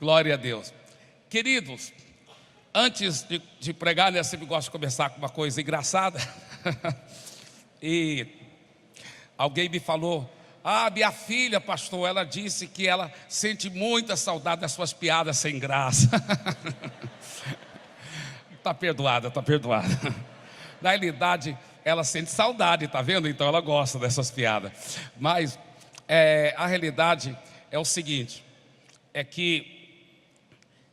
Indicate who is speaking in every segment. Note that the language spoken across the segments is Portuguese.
Speaker 1: Glória a Deus. Queridos, antes de pregar, né, eu sempre gosto de começar com uma coisa engraçada. E alguém me falou: minha filha, pastor, ela disse que ela sente muita saudade das suas piadas sem graça. Está perdoada, está perdoada. Na realidade, ela sente saudade, tá vendo? Então ela gosta dessas piadas. Mas a realidade é o seguinte: é que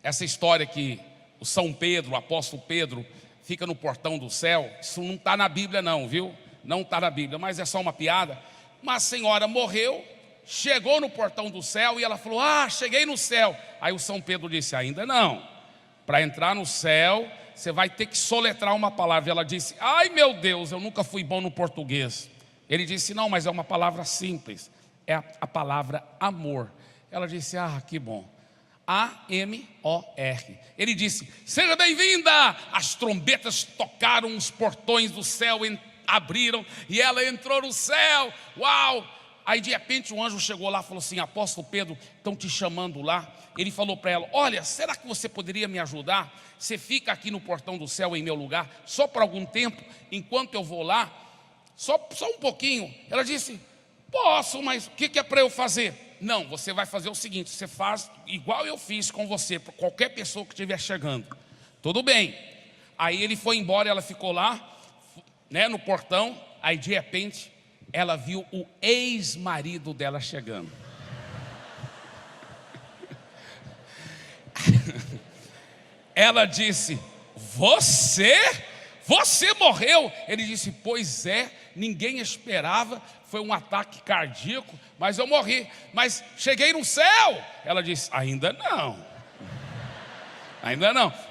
Speaker 1: essa história que o São Pedro, o apóstolo Pedro, fica no portão do céu, isso não está na Bíblia não, viu? Não está na Bíblia, mas é só uma piada. Uma senhora morreu, chegou no portão do céu e ela falou: cheguei no céu. Aí o São Pedro disse: ainda não. Para entrar no céu, você vai ter que soletrar uma palavra. E ela disse: ai meu Deus, eu nunca fui bom no português. Ele disse: não, mas é uma palavra simples, é a palavra amor. Ela disse: que bom. A-M-O-R. Ele disse: seja bem-vinda. As trombetas tocaram, os portões do céu abriram e ela entrou no céu. Uau! Aí de repente um anjo chegou lá e falou assim: apóstolo Pedro, estão te chamando lá. Ele falou para ela: olha, será que você poderia me ajudar? Você fica aqui no portão do céu em meu lugar, só por algum tempo, enquanto eu vou lá, só um pouquinho. Ela disse: posso, mas o que é para eu fazer? Não, você vai fazer o seguinte: você faz igual eu fiz com você, para qualquer pessoa que estiver chegando. Tudo bem. Aí ele foi embora, ela ficou lá, né, no portão. Aí de repente ela viu o ex-marido dela chegando. Ela disse: você morreu? Ele disse: pois é, ninguém esperava, foi um ataque cardíaco, mas eu morri, mas cheguei no céu. Ela disse: ainda não,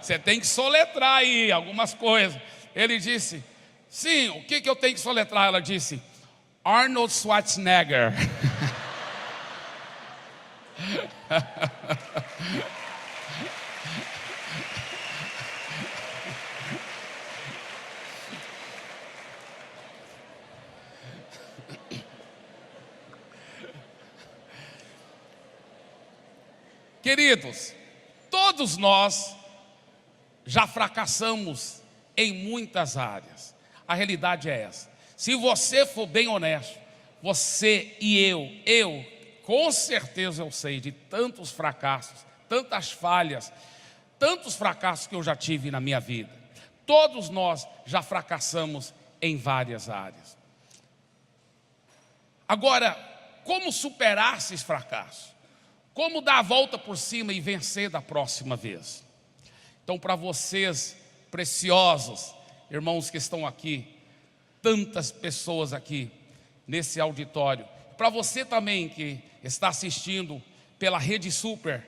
Speaker 1: você tem que soletrar aí algumas coisas. Ele disse: sim, o que eu tenho que soletrar? Ela disse: Arnold Schwarzenegger. Queridos, todos nós já fracassamos em muitas áreas. A realidade é essa. Se você for bem honesto, você e eu com certeza eu sei de tantos fracassos, tantas falhas, tantos fracassos que eu já tive na minha vida. Todos nós já fracassamos em várias áreas. Agora, como superar esses fracassos? Como dar a volta por cima e vencer da próxima vez? Então, para vocês preciosos, irmãos que estão aqui, tantas pessoas aqui nesse auditório, para você também que está assistindo pela Rede Super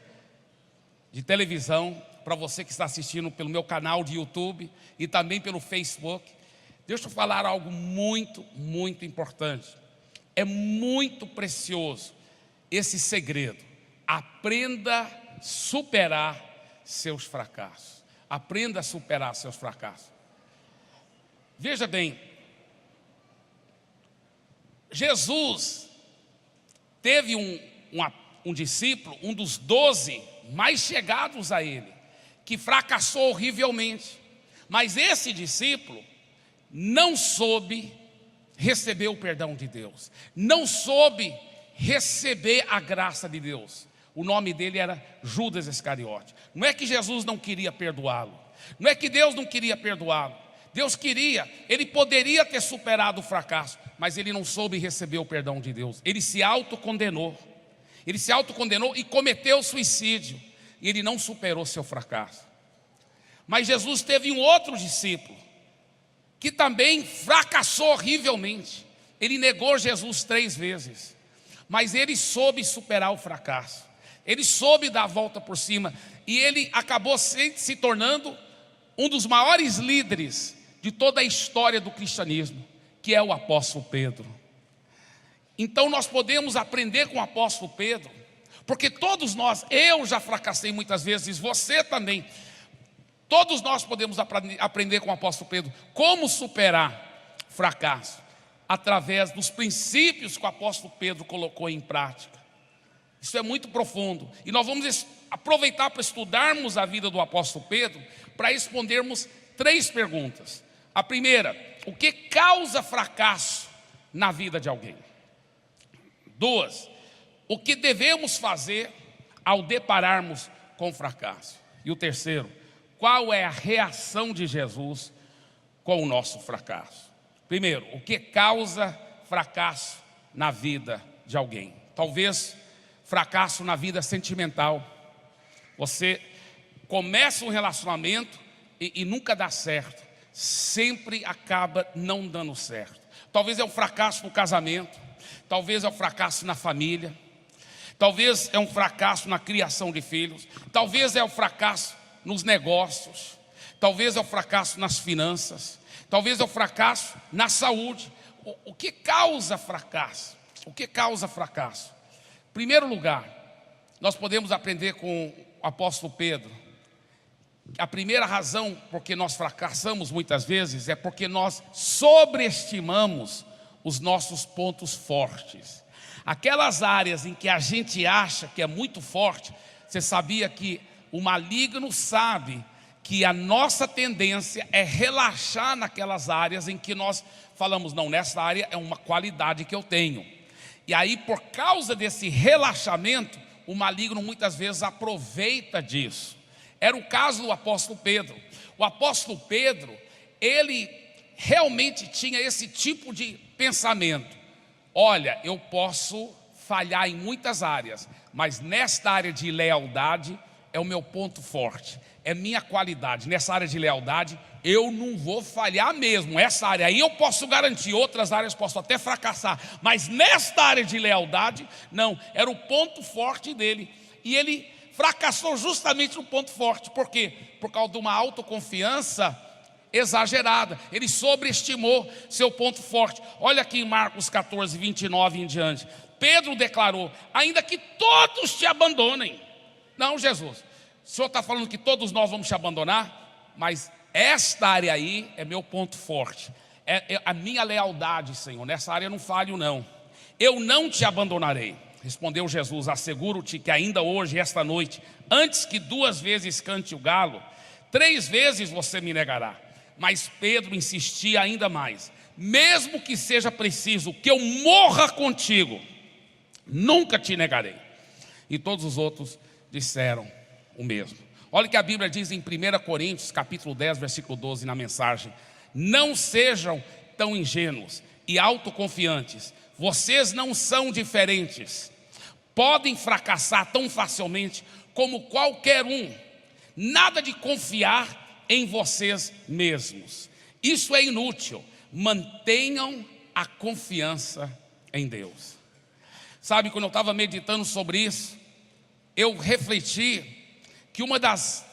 Speaker 1: de televisão, para você que está assistindo pelo meu canal de YouTube e também pelo Facebook, deixa eu falar algo muito, muito importante. É muito precioso esse segredo. Aprenda a superar seus fracassos. Aprenda a superar seus fracassos. Veja bem, Jesus teve um discípulo, um dos 12 mais chegados a ele, que fracassou horrivelmente. Mas esse discípulo não soube receber o perdão de Deus, não soube receber a graça de Deus. O nome dele era Judas Iscariote. Não é que Jesus não queria perdoá-lo, não é que Deus não queria perdoá-lo. Deus queria, ele poderia ter superado o fracasso, mas ele não soube receber o perdão de Deus. Ele se autocondenou e cometeu suicídio. E ele não superou seu fracasso. Mas Jesus teve um outro discípulo que também fracassou horrivelmente. Ele negou Jesus 3 vezes, mas ele soube superar o fracasso. Ele soube dar a volta por cima. E ele acabou se tornando um dos maiores líderes de toda a história do cristianismo, que é o apóstolo Pedro. Então nós podemos aprender com o apóstolo Pedro, porque todos nós, eu já fracassei muitas vezes, você também. Todos nós podemos aprender com o apóstolo Pedro como superar fracasso, através dos princípios que o apóstolo Pedro colocou em prática. Isso é muito profundo. E nós vamos aproveitar para estudarmos a vida do apóstolo Pedro, para respondermos 3 perguntas. A primeira: o que causa fracasso na vida de alguém? 2, o que devemos fazer ao depararmos com fracasso? E o terceiro: qual é a reação de Jesus com o nosso fracasso? Primeiro, o que causa fracasso na vida de alguém? Talvez fracasso na vida sentimental. Você começa um relacionamento e nunca dá certo, sempre acaba não dando certo. Talvez é um fracasso no casamento, talvez é um fracasso na família, talvez é um fracasso na criação de filhos, talvez é um fracasso nos negócios, talvez é um fracasso nas finanças, talvez é um fracasso na saúde. O que causa fracasso? O que causa fracasso? Em primeiro lugar, nós podemos aprender com o apóstolo Pedro. A primeira razão por que nós fracassamos muitas vezes é porque nós sobreestimamos os nossos pontos fortes. Aquelas áreas em que a gente acha que é muito forte. Você sabia que o maligno sabe que a nossa tendência é relaxar naquelas áreas em que nós falamos, não, nessa área é uma qualidade que eu tenho. E aí, por causa desse relaxamento, o maligno muitas vezes aproveita disso. Era o caso do apóstolo Pedro. O apóstolo Pedro, ele realmente tinha esse tipo de pensamento. Olha, eu posso falhar em muitas áreas, mas nesta área de lealdade é o meu ponto forte, é minha qualidade. Nessa área de lealdade eu não vou falhar mesmo. Essa área aí eu posso garantir, outras áreas posso até fracassar, mas nesta área de lealdade, não, era o ponto forte dele. E ele fracassou justamente no ponto forte. Por quê? Por causa de uma autoconfiança exagerada. Ele sobreestimou seu ponto forte. Olha aqui em Marcos 14, 29 em diante. Pedro declarou: ainda que todos te abandonem. Não, Jesus, o Senhor está falando que todos nós vamos te abandonar, mas esta área aí é meu ponto forte, é a minha lealdade, Senhor. Nessa área eu não falho não. Eu não te abandonarei. Respondeu Jesus: asseguro-te que ainda hoje, esta noite, antes que 2 vezes cante o galo, 3 vezes você me negará. Mas Pedro insistia ainda mais: mesmo que seja preciso que eu morra contigo, nunca te negarei. E todos os outros disseram o mesmo. Olha o que a Bíblia diz em 1 Coríntios capítulo 10, versículo 12, na mensagem: não sejam tão ingênuos e autoconfiantes. Vocês não são diferentes. Podem fracassar tão facilmente como qualquer um. Nada de confiar em vocês mesmos. Isso é inútil. Mantenham a confiança em Deus. Sabe, quando eu estava meditando sobre isso, eu refleti que uma das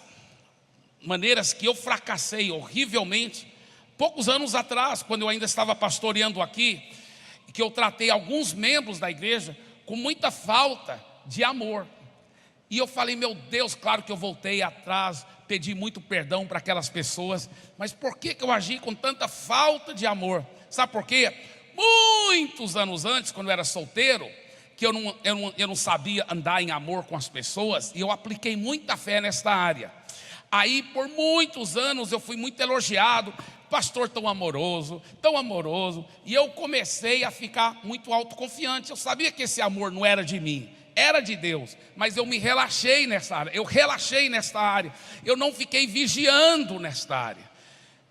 Speaker 1: maneiras que eu fracassei horrivelmente, poucos anos atrás, quando eu ainda estava pastoreando aqui, que eu tratei alguns membros da igreja com muita falta de amor. E eu falei, meu Deus, claro que eu voltei atrás, pedi muito perdão para aquelas pessoas, mas por que eu agi com tanta falta de amor? Sabe por quê? Muitos anos antes, quando eu era solteiro, que eu não sabia andar em amor com as pessoas, e eu apliquei muita fé nesta área. Aí por muitos anos eu fui muito elogiado, pastor tão amoroso, e eu comecei a ficar muito autoconfiante. Eu sabia que esse amor não era de mim, era de Deus, mas eu me relaxei nessa área, eu não fiquei vigiando nesta área,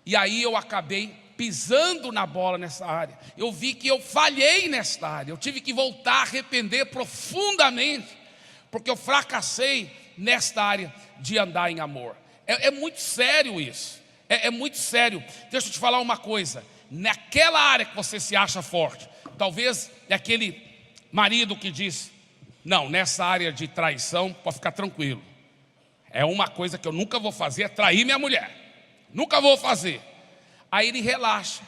Speaker 1: e aí eu acabei pisando na bola nessa área. Eu vi que eu falhei nesta área, eu tive que voltar a arrepender profundamente, porque eu fracassei nesta área de andar em amor. É muito sério isso, é muito sério. Deixa eu te falar uma coisa, naquela área que você se acha forte, talvez é aquele marido que diz, não, nessa área de traição pode ficar tranquilo, é uma coisa que eu nunca vou fazer, é trair minha mulher, nunca vou fazer. Aí ele relaxa,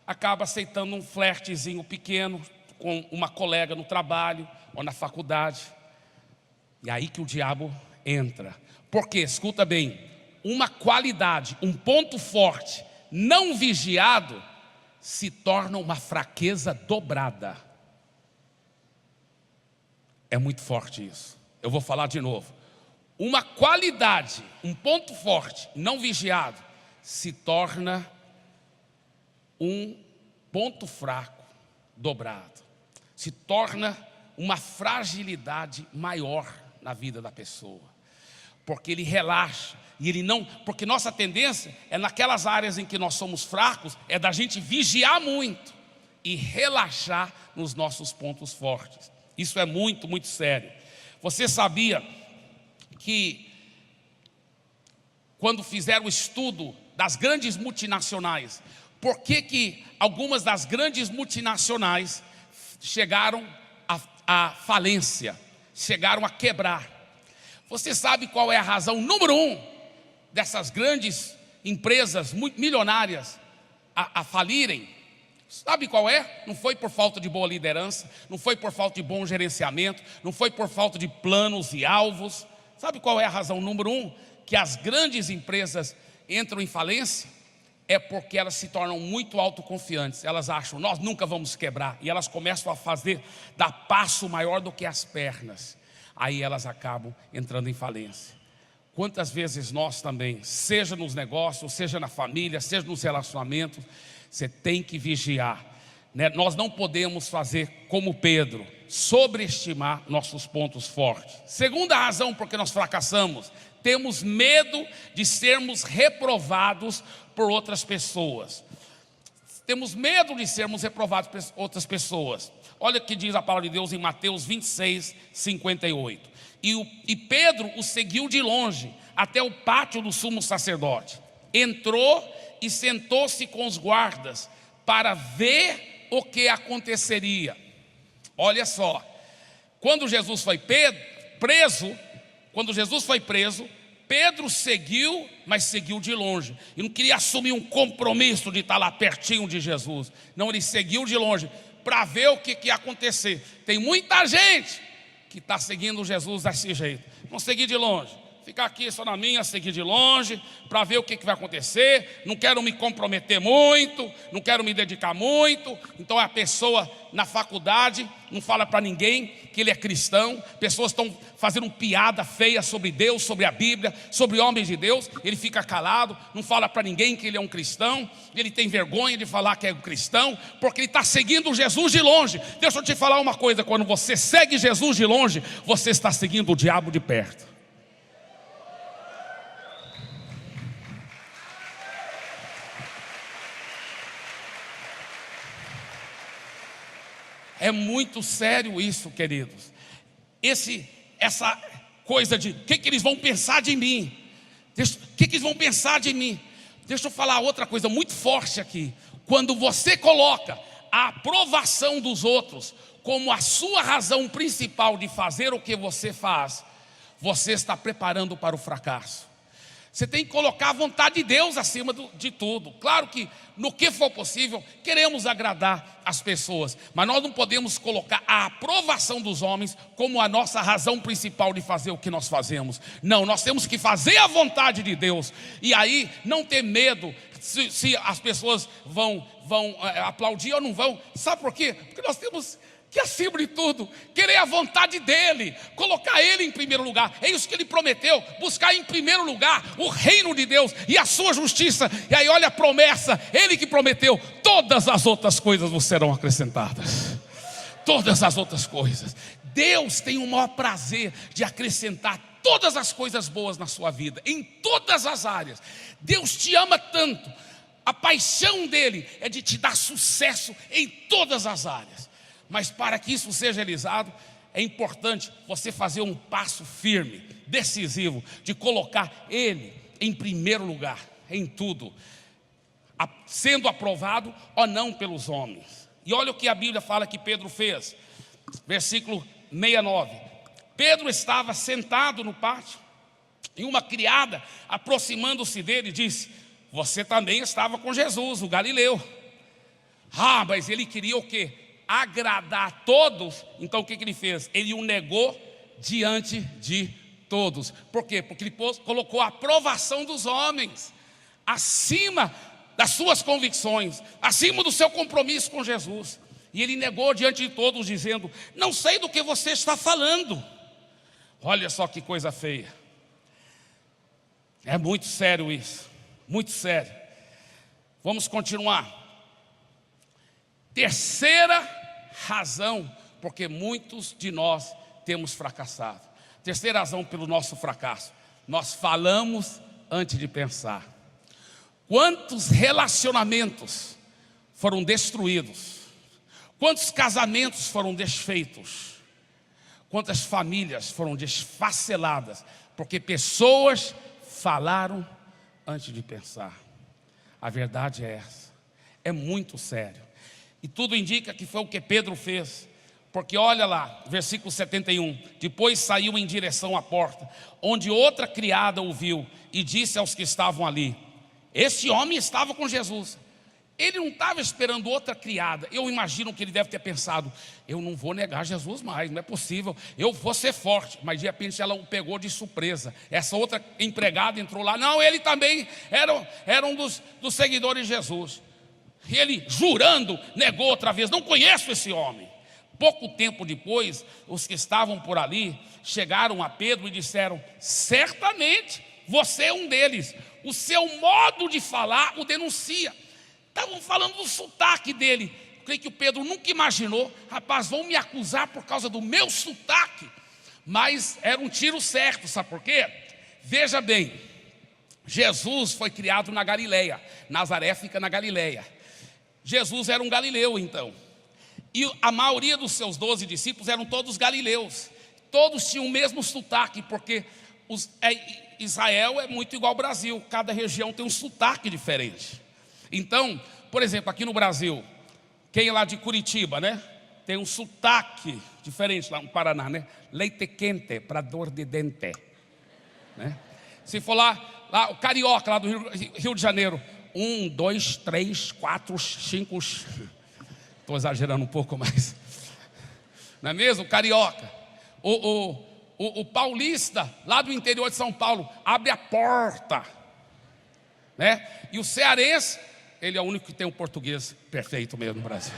Speaker 1: acaba aceitando um flertezinho pequeno com uma colega no trabalho ou na faculdade. E aí que o diabo entra. Porque, escuta bem, uma qualidade, um ponto forte, não vigiado, se torna uma fraqueza dobrada. É muito forte isso. Eu vou falar de novo. uma qualidade, um ponto forte, não vigiado, se torna um ponto fraco, dobrado. Se torna uma fragilidade maior na vida da pessoa. Porque ele relaxa, e ele não, porque nossa tendência é naquelas áreas em que nós somos fracos, é da gente vigiar muito e relaxar nos nossos pontos fortes. Isso é muito, muito sério. Você sabia que quando fizeram o estudo das grandes multinacionais, por que algumas das grandes multinacionais chegaram à falência, chegaram a quebrar? Você sabe qual é a razão número 1 dessas grandes empresas milionárias a falirem? Sabe qual é? Não foi por falta de boa liderança, não foi por falta de bom gerenciamento, não foi por falta de planos e alvos. Sabe qual é a razão número 1 que as grandes empresas entram em falência? É porque elas se tornam muito autoconfiantes. Elas acham, nós nunca vamos quebrar. E elas começam a dar passo maior do que as pernas. Aí elas acabam entrando em falência. Quantas vezes nós também, seja nos negócios, seja na família, seja nos relacionamentos, você tem que vigiar, né? Nós não podemos fazer como Pedro, sobreestimar nossos pontos fortes. Segunda razão por que nós fracassamos: temos medo de sermos reprovados por outras pessoas. Temos medo de sermos reprovados por outras pessoas. Olha o que diz a palavra de Deus em Mateus 26, 58. E Pedro o seguiu de longe até o pátio do sumo sacerdote. Entrou e sentou-se com os guardas para ver o que aconteceria. Olha só, quando Jesus foi preso, Pedro seguiu, mas seguiu de longe. E não queria assumir um compromisso de estar lá pertinho de Jesus. Não, ele seguiu de longe para ver o que ia acontecer. Tem muita gente que está seguindo Jesus desse jeito. Não seguir de longe, ficar aqui só na minha, seguir de longe, para ver o que vai acontecer. Não quero me comprometer muito, não quero me dedicar muito. Então a pessoa na faculdade não fala para ninguém que ele é cristão. Pessoas estão fazendo piada feia sobre Deus, sobre a Bíblia, sobre homens de Deus. Ele fica calado, não fala para ninguém que ele é um cristão. Ele tem vergonha de falar que é um cristão, porque ele está seguindo Jesus de longe. Deixa eu te falar uma coisa: quando você segue Jesus de longe, você está seguindo o diabo de perto. É muito sério isso, queridos. Essa coisa de o que eles vão pensar de mim? O que eles vão pensar de mim? Deixa eu falar outra coisa muito forte aqui. Quando você coloca a aprovação dos outros como a sua razão principal de fazer o que você faz, você está preparando para o fracasso. Você tem que colocar a vontade de Deus acima de tudo. Claro que no que for possível, queremos agradar as pessoas, mas nós não podemos colocar a aprovação dos homens como a nossa razão principal de fazer o que nós fazemos. Não, nós temos que fazer a vontade de Deus. E aí não ter medo se as pessoas vão aplaudir ou não vão. Sabe por quê? Porque nós temos que, acima de tudo, querer a vontade dele, colocar ele em primeiro lugar. É isso que ele prometeu: buscar em primeiro lugar o reino de Deus e a sua justiça. E aí olha a promessa, ele que prometeu: todas as outras coisas vos serão acrescentadas. Todas as outras coisas. Deus tem o maior prazer de acrescentar todas as coisas boas na sua vida, em todas as áreas. Deus te ama tanto, a paixão dele é de te dar sucesso em todas as áreas. Mas para que isso seja realizado, é importante você fazer um passo firme, decisivo, de colocar ele em primeiro lugar, em tudo, sendo aprovado ou não pelos homens. E olha o que a Bíblia fala que Pedro fez, versículo 69. Pedro estava sentado no pátio, e uma criada, aproximando-se dele, disse: você também estava com Jesus, o Galileu. Mas ele queria o quê? Agradar a todos. Então o que ele fez? Ele o negou diante de todos. Por quê? Porque ele colocou a aprovação dos homens acima das suas convicções, acima do seu compromisso com Jesus. E ele negou diante de todos, dizendo: não sei do que você está falando. Olha só que coisa feia. É muito sério isso, muito sério. Vamos continuar. Terceira razão, porque muitos de nós temos fracassado. Terceira razão pelo nosso fracasso: nós falamos antes de pensar. Quantos relacionamentos foram destruídos? Quantos casamentos foram desfeitos? Quantas famílias foram desfaceladas? Porque pessoas falaram antes de pensar. A verdade é essa. É muito sério. E tudo indica que foi o que Pedro fez. Porque olha lá, versículo 71. Depois saiu em direção à porta, onde outra criada o viu e disse aos que estavam ali: esse homem estava com Jesus. Ele não estava esperando outra criada. Eu imagino que ele deve ter pensado: eu não vou negar Jesus mais, não é possível, eu vou ser forte. Mas de repente ela o pegou de surpresa. Essa outra empregada entrou lá. Não, ele também era um dos seguidores de Jesus. E ele, jurando, negou outra vez: não conheço esse homem. Pouco tempo depois, os que estavam por ali chegaram a Pedro e disseram: certamente você é um deles, o seu modo de falar o denuncia. Estavam falando do sotaque dele. Creio que o Pedro nunca imaginou: rapaz, vão me acusar por causa do meu sotaque. Mas era um tiro certo, sabe por quê? Veja bem, Jesus foi criado na Galileia. Nazaré fica na Galileia. Jesus era um galileu então. E a maioria dos seus 12 discípulos eram todos galileus. Todos tinham o mesmo sotaque, porque Israel é muito igual ao Brasil. Cada região tem um sotaque diferente. Então, por exemplo, aqui no Brasil, quem é lá de Curitiba, né? Tem um sotaque diferente lá no Paraná, né? Leite quente para dor de dente, né? Se for lá o carioca lá do Rio de Janeiro, 1, 2, 3, 4, 5. Estou exagerando um pouco, mas não é mesmo? Carioca. O paulista lá do interior de São Paulo abre a porta, né? E o cearense, ele é o único que tem um português perfeito mesmo no Brasil.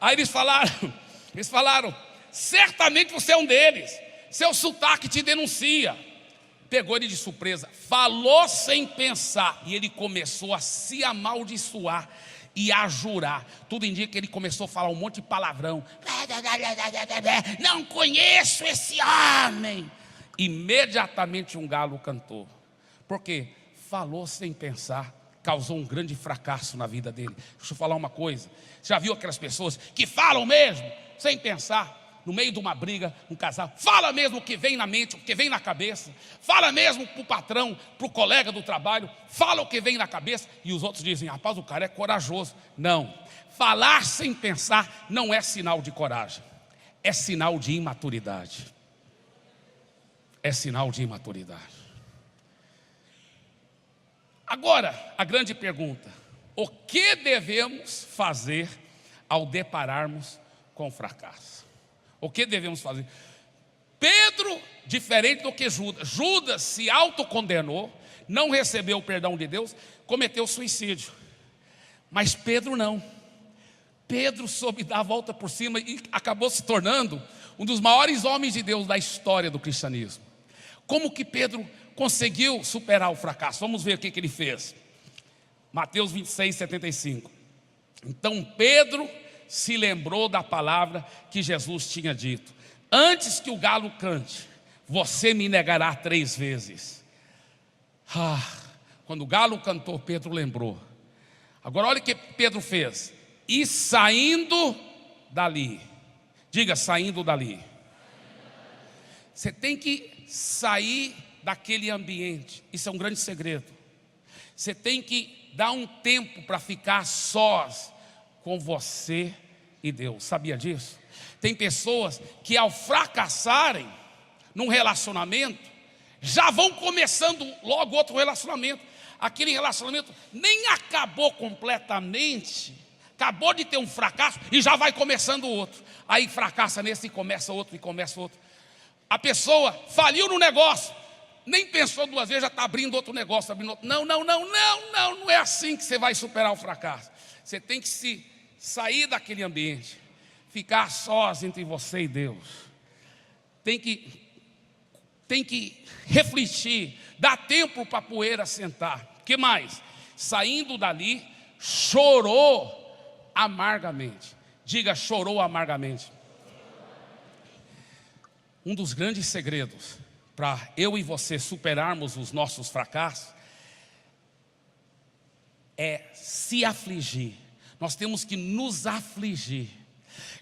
Speaker 1: Aí eles falaram: certamente você é um deles, seu sotaque te denuncia. Pegou ele de surpresa, falou sem pensar, e ele começou a se amaldiçoar e a jurar. Tudo indica que ele começou a falar um monte de palavrão. Não conheço esse homem. Imediatamente um galo cantou. Porque falou sem pensar, causou um grande fracasso na vida dele. Deixa eu falar uma coisa: já viu aquelas pessoas que falam mesmo sem pensar? No meio de uma briga, um casal fala mesmo o que vem na mente, o que vem na cabeça. Fala mesmo para o patrão, para o colega do trabalho. Fala o que vem na cabeça. E os outros dizem: rapaz, o cara é corajoso. Não, falar sem pensar não é sinal de coragem. É sinal de imaturidade. É sinal de imaturidade. Agora, a grande pergunta: o que devemos fazer ao depararmos com o fracasso? O que devemos fazer? Pedro, diferente do que Judas se autocondenou, não recebeu o perdão de Deus, cometeu suicídio. Mas Pedro não. Pedro soube dar a volta por cima e acabou se tornando um dos maiores homens de Deus da história do cristianismo. Como que Pedro conseguiu superar o fracasso? Vamos ver o que ele fez. Mateus 26, 75. Então Pedro se lembrou da palavra que Jesus tinha dito: antes que o galo cante, você me negará 3 vezes. Quando o galo cantou, Pedro lembrou. Agora olha o que Pedro fez. E saindo dali, diga: saindo dali. Você tem que sair daquele ambiente. Isso é um grande segredo. Você tem que dar um tempo para ficar sós com você e Deus. Sabia disso? Tem pessoas que ao fracassarem num relacionamento, já vão começando logo outro relacionamento. Aquele relacionamento nem acabou completamente, acabou de ter um fracasso e já vai começando outro. Aí fracassa nesse e começa outro e começa outro. A pessoa faliu no negócio, nem pensou 2 vezes, já está abrindo outro negócio, abrindo outro. Não é assim que você vai superar o fracasso. Você tem que sair daquele ambiente, ficar sós entre você e Deus. Tem que refletir, dar tempo para a poeira sentar. O que mais? Saindo dali, chorou amargamente. Diga, chorou amargamente. Um dos grandes segredos para eu e você superarmos os nossos fracassos é se afligir. Nós temos que nos afligir,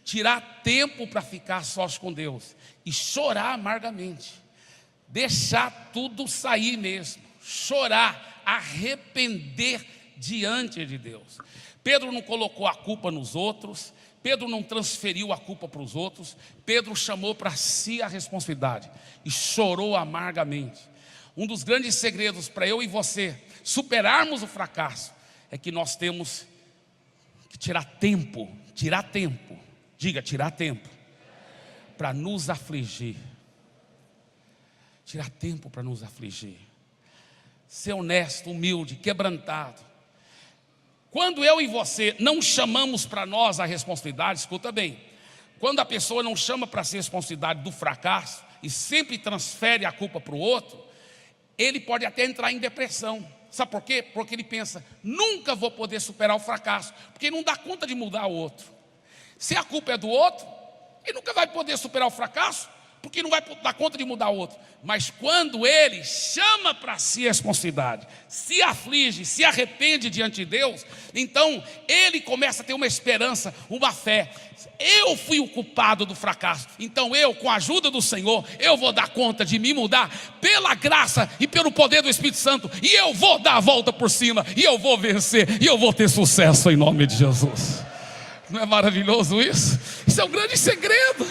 Speaker 1: tirar tempo para ficar sós com Deus e chorar amargamente, deixar tudo sair mesmo, chorar, arrepender diante de Deus. Pedro não colocou a culpa nos outros, Pedro não transferiu a culpa para os outros, Pedro chamou para si a responsabilidade e chorou amargamente. Um dos grandes segredos para eu e você superarmos o fracasso é que nós temos que tirar tempo, diga, tirar tempo para nos afligir. Tirar tempo para nos afligir. Ser honesto, humilde, quebrantado. Quando eu e você não chamamos para nós a responsabilidade, escuta bem, quando a pessoa não chama para si a responsabilidade do fracasso e sempre transfere a culpa para o outro, ele pode até entrar em depressão. Sabe por quê? Porque ele pensa, nunca vou poder superar o fracasso, porque ele não dá conta de mudar o outro. Se a culpa é do outro, ele nunca vai poder superar o fracasso, porque não vai dar conta de mudar o outro. Mas quando ele chama para si a responsabilidade, se aflige, se arrepende diante de Deus, então ele começa a ter uma esperança, uma fé. Eu fui o culpado do fracasso, então eu, com a ajuda do Senhor, eu vou dar conta de me mudar pela graça e pelo poder do Espírito Santo, e eu vou dar a volta por cima, e eu vou vencer, e eu vou ter sucesso em nome de Jesus. Não é maravilhoso isso? Isso é um grande segredo.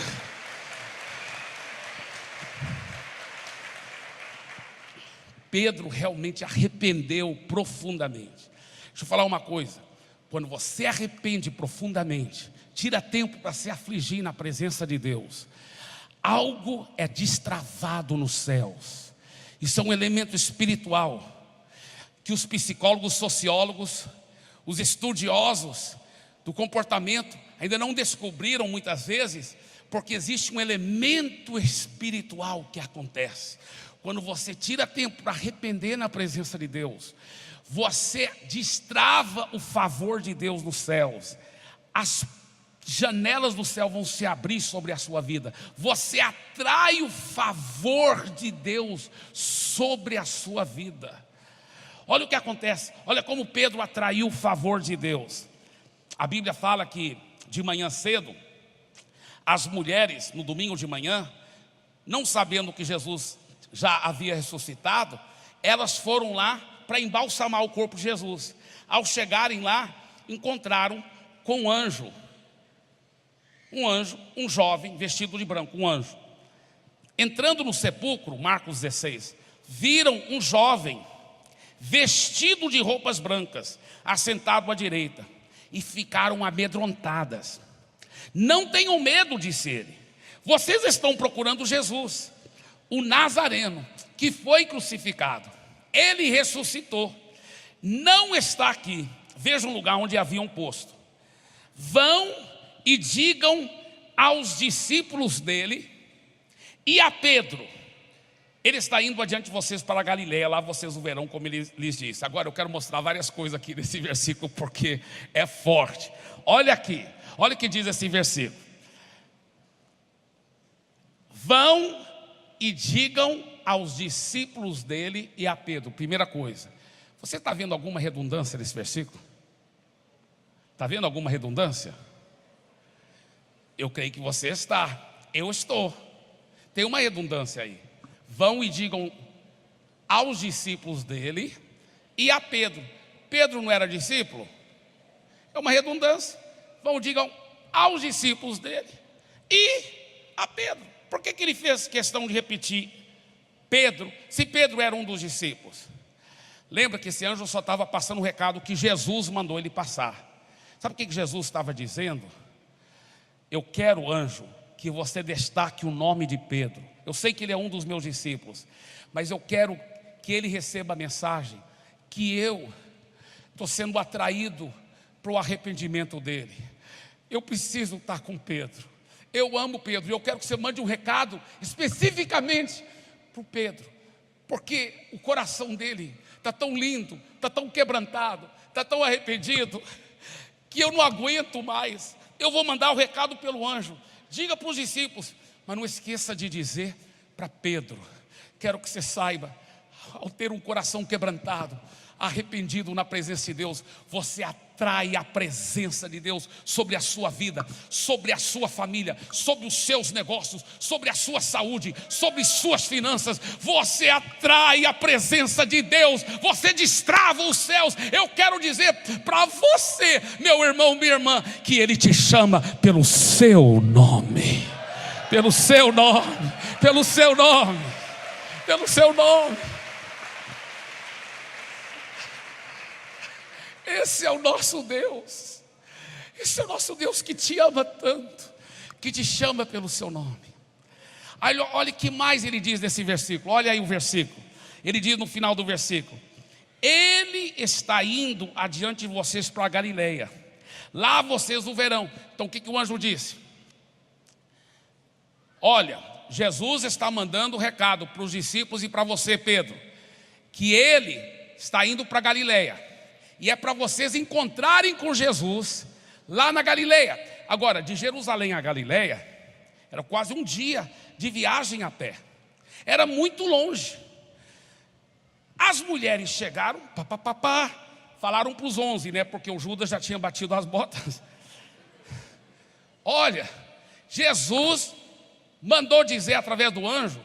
Speaker 1: Pedro realmente arrependeu profundamente. Deixa eu falar uma coisa. Quando você arrepende profundamente, tira tempo para se afligir na presença de Deus, algo é destravado nos céus. Isso é um elemento espiritual que os psicólogos, sociólogos, os estudiosos do comportamento ainda não descobriram muitas vezes, porque existe um elemento espiritual que acontece. Quando você tira tempo para arrepender na presença de Deus, você destrava o favor de Deus nos céus. As janelas do céu vão se abrir sobre a sua vida. Você atrai o favor de Deus sobre a sua vida. Olha o que acontece, olha como Pedro atraiu o favor de Deus. A Bíblia fala que de manhã cedo, as mulheres no domingo de manhã, não sabendo que Jesus já havia ressuscitado, elas foram lá para embalsamar o corpo de Jesus. Ao chegarem lá, encontraram com um anjo, um jovem vestido de branco, um anjo. Entrando no sepulcro, Marcos 16, viram um jovem vestido de roupas brancas, assentado à direita, e ficaram amedrontadas. Não tenham medo, disse ele, vocês estão procurando Jesus, o Nazareno, que foi crucificado. Ele ressuscitou, não está aqui. Veja um lugar onde haviam posto. Vão e digam aos discípulos dele e a Pedro, ele está indo adiante de vocês para a Galileia, lá vocês o verão, como ele lhes disse. Agora eu quero mostrar várias coisas aqui nesse versículo, porque é forte. Olha aqui, olha o que diz esse versículo. Vão e digam aos discípulos dele e a Pedro. Primeira coisa, você está vendo alguma redundância nesse versículo? Está vendo alguma redundância? Eu creio que você está, eu estou. Tem uma redundância aí. Vão e digam aos discípulos dele e a Pedro. Pedro não era discípulo? É uma redundância. Vão e digam aos discípulos dele e a Pedro. Por que ele fez questão de repetir Pedro, se Pedro era um dos discípulos? Lembra que esse anjo só estava passando o recado que Jesus mandou ele passar. Sabe o que Jesus estava dizendo? Eu quero, anjo, que você destaque o nome de Pedro. Eu sei que ele é um dos meus discípulos, mas eu quero que ele receba a mensagem que eu estou sendo atraído para o arrependimento dele. Eu preciso estar com Pedro. Eu amo Pedro e eu quero que você mande um recado especificamente para o Pedro, porque o coração dele está tão lindo, está tão quebrantado, está tão arrependido, que eu não aguento mais. Eu vou mandar o recado pelo anjo. Diga para os discípulos, mas não esqueça de dizer para Pedro. Quero que você saiba, ao ter um coração quebrantado, arrependido na presença de Deus, você atrai a presença de Deus sobre a sua vida, sobre a sua família, sobre os seus negócios, sobre a sua saúde, sobre suas finanças. Você atrai a presença de Deus, você destrava os céus. Eu quero dizer para você, meu irmão, minha irmã, que Ele te chama pelo seu nome, pelo seu nome, pelo seu nome, pelo seu nome. Esse é o nosso Deus. Esse é o nosso Deus que te ama tanto, que te chama pelo seu nome. Aí, olha o que mais ele diz nesse versículo. Olha aí o versículo. Ele diz no final do versículo: Ele está indo adiante de vocês para a Galileia. Lá vocês o verão. Então o que o anjo disse? Olha, Jesus está mandando um recado para os discípulos e para você, Pedro, que Ele está indo para a Galileia. E é para vocês encontrarem com Jesus lá na Galileia. Agora, de Jerusalém a Galileia, era quase um dia de viagem a pé. Era muito longe. As mulheres chegaram, falaram para os 11, né? Porque o Judas já tinha batido as botas. Olha, Jesus mandou dizer através do anjo,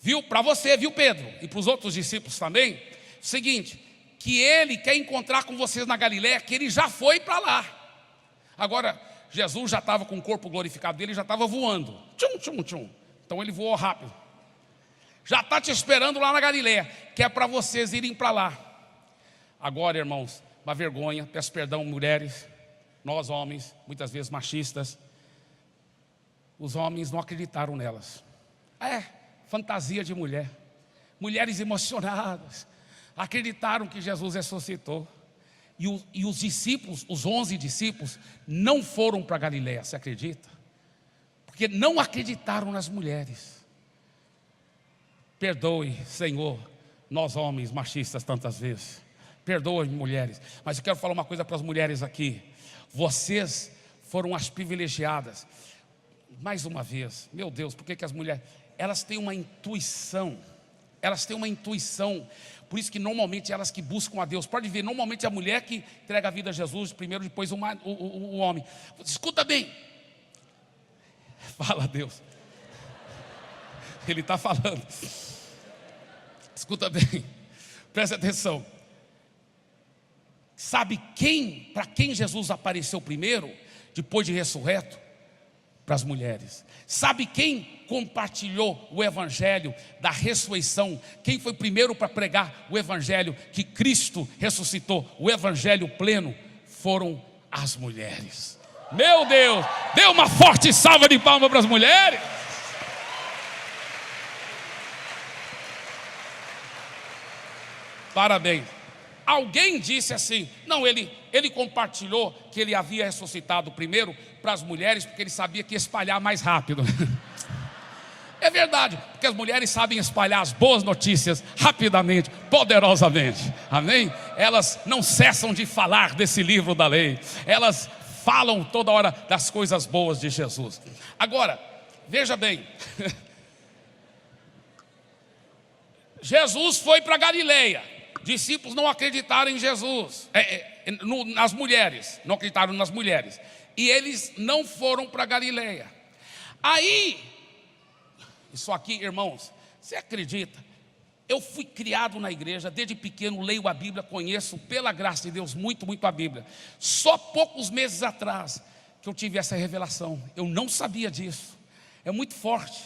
Speaker 1: viu, para você, viu, Pedro? E para os outros discípulos também, o seguinte: que Ele quer encontrar com vocês na Galileia, que Ele já foi para lá. Agora, Jesus já estava com o corpo glorificado dele, já estava voando. Tchum, tchum, tchum. Então Ele voou rápido. Já está te esperando lá na Galileia, que é para vocês irem para lá. Agora, irmãos, uma vergonha, peço perdão, mulheres, nós homens, muitas vezes machistas, os homens não acreditaram nelas. Fantasia de mulher. Mulheres emocionadas acreditaram que Jesus ressuscitou. E os discípulos, os 11 discípulos, não foram para Galiléia, você acredita? Porque não acreditaram nas mulheres. Perdoe, Senhor, nós homens machistas tantas vezes. Perdoe, mulheres. Mas eu quero falar uma coisa para as mulheres aqui. Vocês foram as privilegiadas. Mais uma vez, meu Deus, por que as mulheres? Elas têm uma intuição. Elas têm uma intuição. Por isso que normalmente elas que buscam a Deus. Pode ver, normalmente é a mulher que entrega a vida a Jesus primeiro, depois o homem. Escuta bem. Fala a Deus. Ele está falando. Escuta bem. Presta atenção. Sabe para quem Jesus apareceu primeiro, depois de ressurreto? Para as mulheres. Sabe quem compartilhou o evangelho da ressurreição? Quem foi primeiro para pregar o evangelho que Cristo ressuscitou? O evangelho pleno foram as mulheres. Meu Deus, dê uma forte salva de palmas para as mulheres. Parabéns. Alguém disse assim, não, ele compartilhou que ele havia ressuscitado primeiro para as mulheres, porque ele sabia que ia espalhar mais rápido. É verdade, porque as mulheres sabem espalhar as boas notícias rapidamente, poderosamente, amém? Elas não cessam de falar desse livro da lei, elas falam toda hora das coisas boas de Jesus. Agora, veja bem, Jesus foi para Galileia. Discípulos não acreditaram em Jesus, nas mulheres, não acreditaram nas mulheres. E eles não foram para Galileia. Aí, isso aqui, irmãos, você acredita? Eu fui criado na igreja, desde pequeno leio a Bíblia, conheço pela graça de Deus muito a Bíblia. Só poucos meses atrás que eu tive essa revelação. Eu não sabia disso, é muito forte.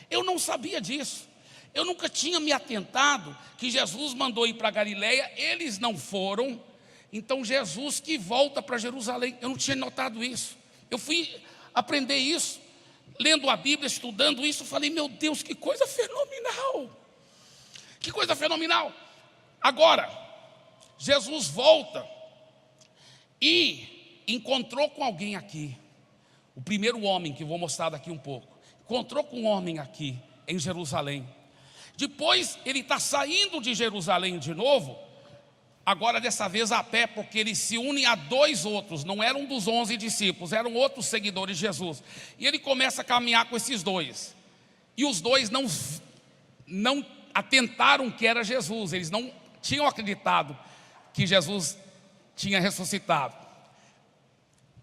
Speaker 1: Eu não sabia disso. Eu nunca tinha me atentado que Jesus mandou ir para Galileia, eles não foram, então Jesus que volta para Jerusalém. Eu não tinha notado isso. Eu fui aprender isso, lendo a Bíblia, estudando isso, falei, meu Deus, que coisa fenomenal. Que coisa fenomenal. Agora, Jesus volta e encontrou com alguém aqui, o primeiro homem que eu vou mostrar daqui um pouco, encontrou com um homem aqui em Jerusalém. Depois ele está saindo de Jerusalém de novo, agora dessa vez a pé, porque ele se une a dois outros, não eram dos 11 discípulos, eram outros seguidores de Jesus. E ele começa a caminhar com esses dois. E os dois não atentaram que era Jesus, eles não tinham acreditado que Jesus tinha ressuscitado.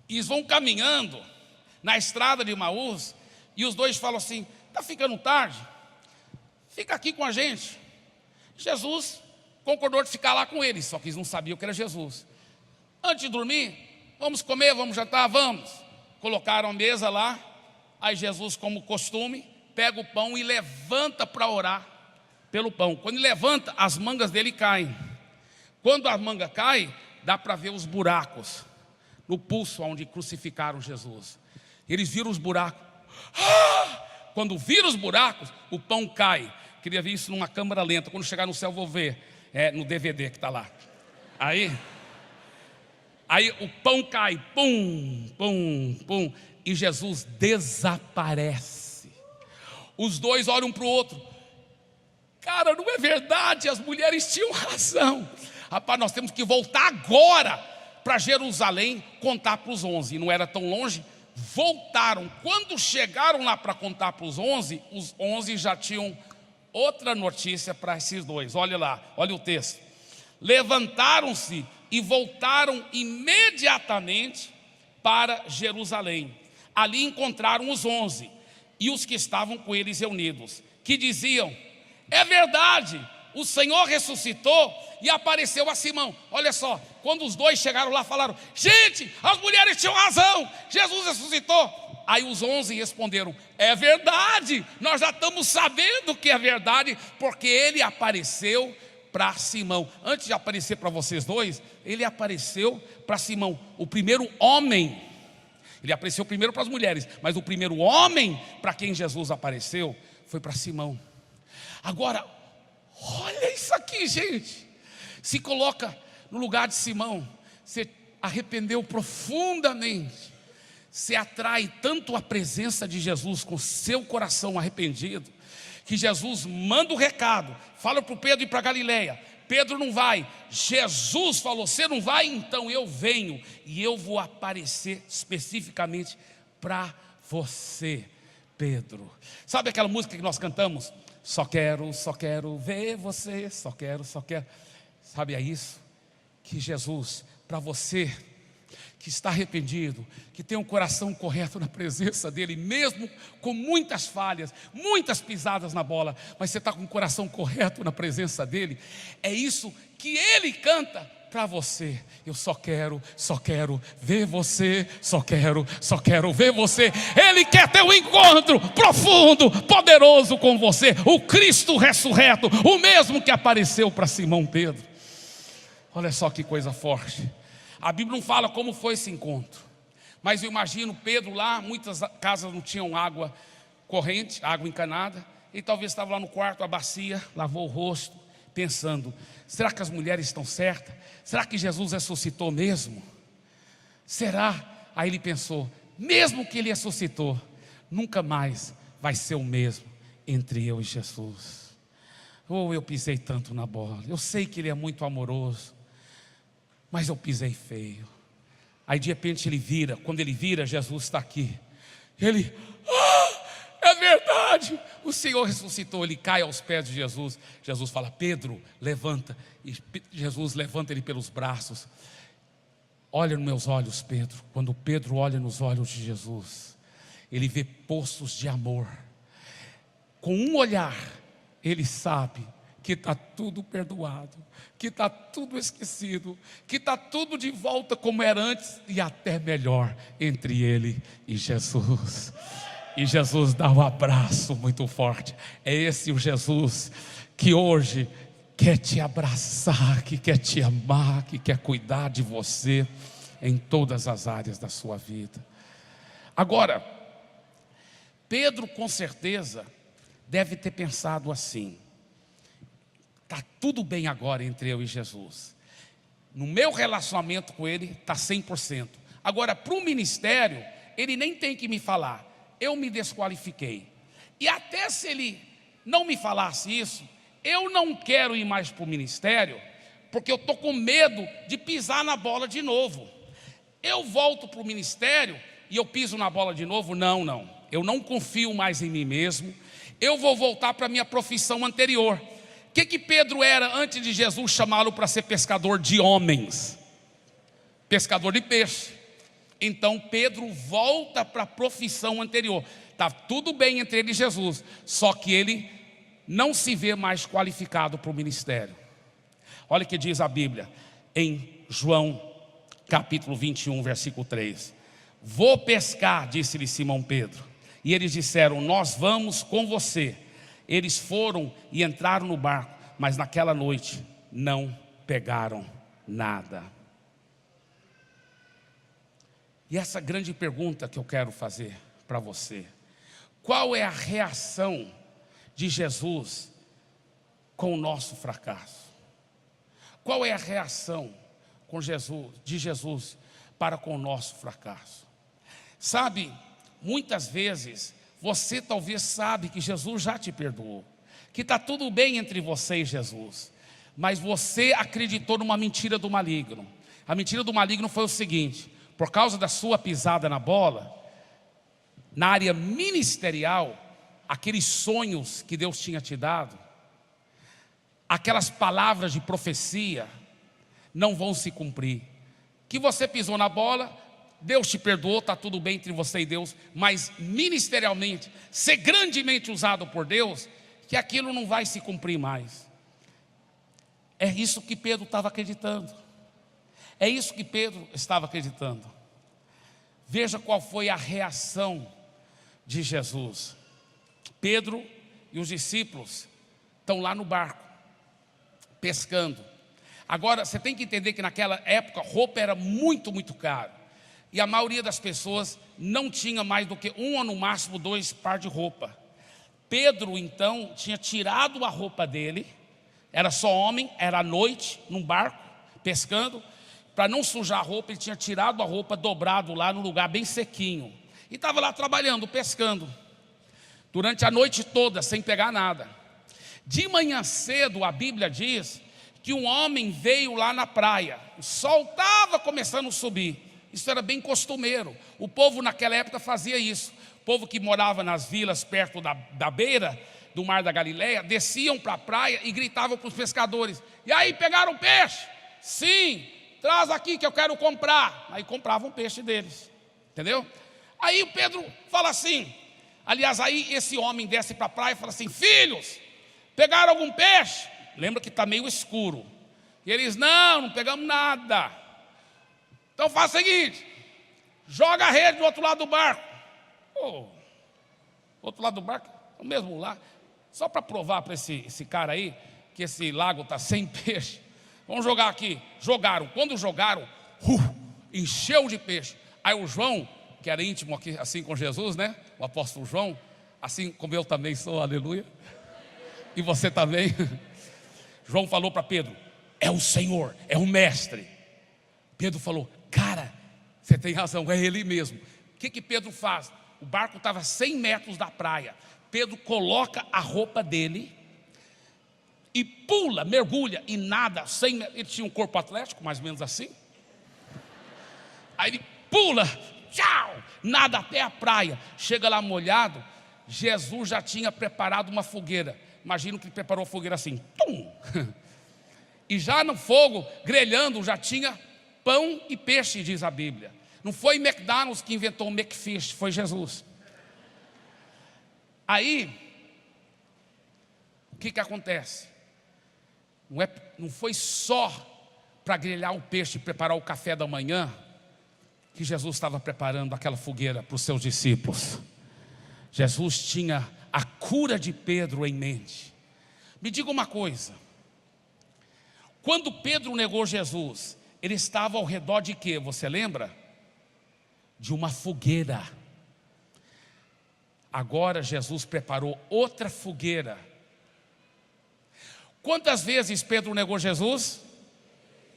Speaker 1: E eles vão caminhando na estrada de Emaús, e os dois falam assim: está ficando tarde, fica aqui com a gente. Jesus concordou de ficar lá com eles, só que eles não sabiam que era Jesus. Antes de dormir, vamos comer, vamos jantar, vamos. Colocaram a mesa lá, aí Jesus, como costume, pega o pão e levanta para orar pelo pão. Quando ele levanta, as mangas dele caem. Quando a manga cai, dá para ver os buracos no pulso onde crucificaram Jesus. Eles viram os buracos. Quando viram os buracos, o pão cai. Queria ver isso numa câmera lenta. Quando chegar no céu, vou ver no DVD que está lá. Aí o pão cai, pum, pum, pum, e Jesus desaparece. Os dois olham para o outro. Cara, não é verdade, as mulheres tinham razão. Rapaz, nós temos que voltar agora para Jerusalém, contar para os 11. E não era tão longe. Voltaram. Quando chegaram lá para contar para os 11 já tinham outra notícia para esses dois. Olha lá, olha o texto. Levantaram-se e voltaram imediatamente para Jerusalém. Ali encontraram os 11 e os que estavam com eles reunidos, que diziam: é verdade, o Senhor ressuscitou e apareceu a Simão. Olha só, quando os dois chegaram lá, falaram: gente, as mulheres tinham razão, Jesus ressuscitou. Aí os 11 responderam: é verdade, nós já estamos sabendo que é verdade, porque ele apareceu para Simão. Antes de aparecer para vocês dois, ele apareceu para Simão, o primeiro homem. Ele apareceu primeiro para as mulheres, mas o primeiro homem para quem Jesus apareceu foi para Simão. Agora, olha isso aqui, gente. Se coloca no lugar de Simão. Você arrependeu profundamente. Você atrai tanto a presença de Jesus com seu coração arrependido, que Jesus manda o recado, fala para o Pedro ir para Galileia. Pedro não vai. Jesus falou: você não vai? Então eu venho e eu vou aparecer especificamente para você, Pedro. Sabe aquela música que nós cantamos? Só quero ver você, só quero. Sabe, é isso que Jesus, para você que está arrependido, que tem um coração correto na presença dele, mesmo com muitas falhas, muitas pisadas na bola, mas você está com o coração correto na presença dele, é isso que ele canta para você. Eu só quero ver você, só quero ver você. Ele quer ter um encontro profundo, poderoso com você, o Cristo ressurreto, o mesmo que apareceu para Simão Pedro. Olha só que coisa forte. A Bíblia não fala como foi esse encontro, mas eu imagino Pedro lá, muitas casas não tinham água corrente, água encanada, e talvez estava lá no quarto, a bacia, lavou o rosto, pensando: será que as mulheres estão certas? Será que Jesus ressuscitou mesmo? Será? Aí ele pensou: mesmo que ele ressuscitou, nunca mais vai ser o mesmo entre eu e Jesus. Eu pisei tanto na bola. Eu sei que ele é muito amoroso, mas eu pisei feio. Aí de repente ele vira. Quando ele vira, Jesus está aqui. Ele: é verdade, o Senhor ressuscitou. Ele cai aos pés de Jesus. Jesus fala: Pedro, levanta. E Jesus levanta ele pelos braços. Olha nos meus olhos, Pedro. Quando Pedro olha nos olhos de Jesus, ele vê poços de amor. Com um olhar, ele sabe que está tudo perdoado, que está tudo esquecido, que está tudo de volta como era antes e até melhor entre ele e Jesus. E Jesus dá um abraço muito forte. É esse o Jesus que hoje quer te abraçar, que quer te amar, que quer cuidar de você em todas as áreas da sua vida. Agora, Pedro com certeza deve ter pensado assim: está tudo bem agora entre eu e Jesus. No meu relacionamento com ele está 100%. Agora, para o ministério, ele nem tem que me falar. Eu me desqualifiquei. E até se ele não me falasse isso, eu não quero ir mais para o ministério, porque eu estou com medo de pisar na bola de novo. Eu volto para o ministério e eu piso na bola de novo? Não. Eu não confio mais em mim mesmo. Eu vou voltar para a minha profissão anterior. O que Pedro era antes de Jesus chamá-lo para ser pescador de homens? Pescador de peixe. Então Pedro volta para a profissão anterior. Está tudo bem entre ele e Jesus, só que ele não se vê mais qualificado para o ministério. Olha o que diz a Bíblia em João capítulo 21, versículo 3. Vou pescar, disse-lhe Simão Pedro. E eles disseram, nós vamos com você. Eles foram e entraram no barco, mas naquela noite não pegaram nada. E essa grande pergunta que eu quero fazer para você: qual é a reação de Jesus com o nosso fracasso? Qual é a reação de Jesus para com o nosso fracasso? Sabe, muitas vezes você talvez sabe que Jesus já te perdoou, que está tudo bem entre você e Jesus, mas você acreditou numa mentira do maligno. A mentira do maligno foi o seguinte: por causa da sua pisada na bola, na área ministerial, aqueles sonhos que Deus tinha te dado, aquelas palavras de profecia não vão se cumprir. Que você pisou na bola, Deus te perdoou, está tudo bem entre você e Deus, mas ministerialmente, ser grandemente usado por Deus, que aquilo não vai se cumprir mais. É isso que Pedro estava acreditando. É isso que Pedro estava acreditando. Veja qual foi a reação de Jesus. Pedro e os discípulos estão lá no barco, pescando. Agora, você tem que entender que naquela época, roupa era muito, muito caro. E a maioria das pessoas não tinha mais do que um ou no máximo 2 par de roupa. Pedro, então, tinha tirado a roupa dele. Era só homem, era à noite, num barco, pescando. Para não sujar a roupa, ele tinha tirado a roupa, dobrado lá num lugar bem sequinho. E estava lá trabalhando, pescando. Durante a noite toda, sem pegar nada. De manhã cedo, a Bíblia diz que um homem veio lá na praia. O sol estava começando a subir. Isso era bem costumeiro. O povo naquela época fazia isso. O povo que morava nas vilas perto da beira do Mar da Galileia, desciam para a praia e gritavam para os pescadores: e aí, pegaram peixe? Sim, traz aqui que eu quero comprar. Aí compravam o peixe deles, entendeu? Aí o Pedro fala assim, aliás, aí esse homem desce para a praia e fala assim: filhos, pegaram algum peixe? Lembra que está meio escuro. E eles: não pegamos nada. Então faz o seguinte, joga a rede do outro lado do barco. Outro lado do barco, o mesmo lá. Só para provar para esse cara aí que esse lago está sem peixe. Vamos jogar aqui. Jogaram. Quando jogaram, encheu de peixe. Aí o João, que era íntimo aqui, assim com Jesus, né? O apóstolo João, assim como eu também sou, aleluia. E você também. João falou para Pedro: é o Senhor, é o Mestre. Pedro falou: cara, você tem razão, é Ele mesmo. O que Pedro faz? O barco estava a 100 metros da praia. Pedro coloca a roupa dele e pula, mergulha e nada. Ele tinha um corpo atlético, mais ou menos assim. Aí ele pula, tchau, nada até a praia. Chega lá molhado. Jesus já tinha preparado uma fogueira. Imagino que ele preparou a fogueira assim, tum. E já no fogo, grelhando, já tinha pão e peixe, diz a Bíblia. Não foi McDonald's que inventou o McFish, foi Jesus. Aí, o que acontece? Não foi só para grelhar o peixe e preparar o café da manhã que Jesus estava preparando aquela fogueira para os seus discípulos. Jesus tinha a cura de Pedro em mente. Me diga uma coisa: quando Pedro negou Jesus, ele estava ao redor de quê? Você lembra? De uma fogueira. Agora Jesus preparou outra fogueira. Quantas vezes Pedro negou Jesus?